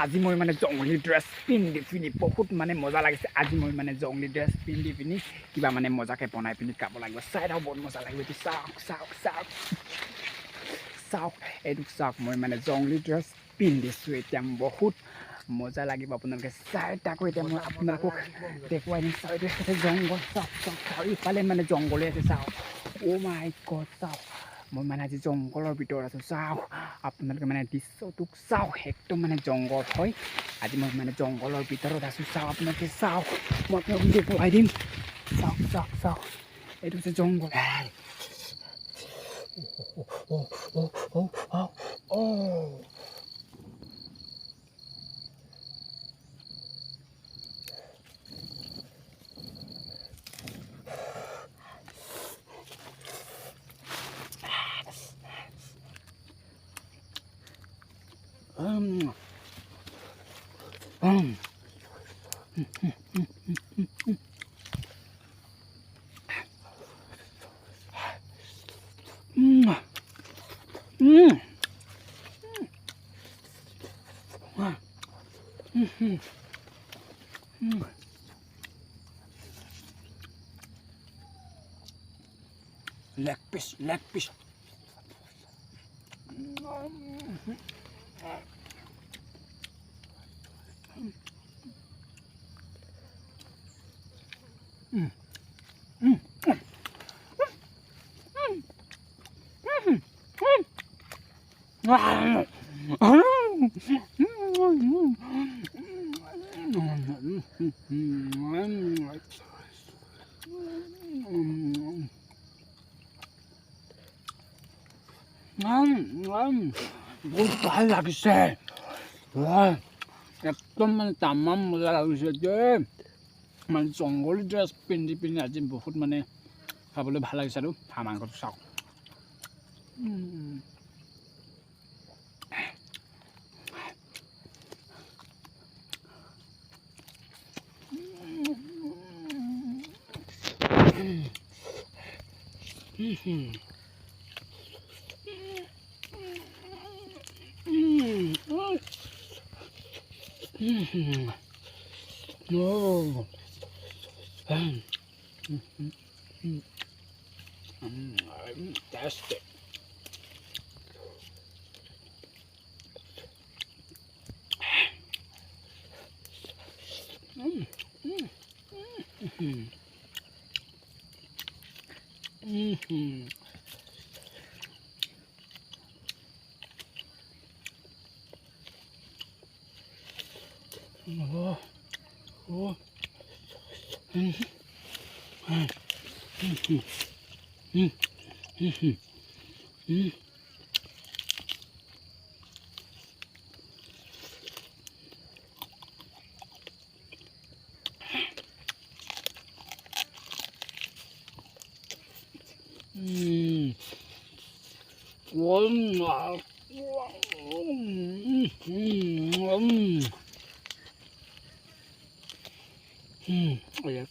আজি মই মানে জংলী ড্ৰেছ পিন্ধি বহুত মানে মজা লাগিছে আজি মই মানে জংলী ড্ৰেছ পিন্ধি কিবা মানে মজাকে বনাই পিনি খাব লাগিব চাই থাকক বহুত মজা লাগিব এইটো চাওক এইটো চাওক মই মানে জংলী ড্ৰেছ পিন্ধিছোঁ এতিয়া বহুত মজা লাগিব আপোনালোকে চাই থাকক এতিয়া মই আপোনালোকক দেখুৱাই দিম চাওক এইটো জংঘল চাওক চাৰিওফালে মানে জংঘলে আছে চাওক অ' মাই গড চাওক মই মানে আজি জংঘলৰ ভিতৰত আছোঁ চাওক আপোনালোকে মানে দৃশ্যটোক চাওক একদম মানে জংঘল হয় আজি মই মানে জংঘলৰ ভিতৰত আছোঁ চাওক আপোনালোকে চাওক মই আপোনালোকক দেখুৱাই দিম চাওক এইটো হৈছে জংঘল leg piece বহুত ভাল লাগিছে একদম মানে তামাম মজা লাগিছে যে মানে জংঘলী ড্ৰেছ পিন্ধি আজি বহুত মানে খাবলৈ ভাল লাগিছে আৰু হাঁহ মাংসটো চাওক Oh, fantastic. Oh, yeah.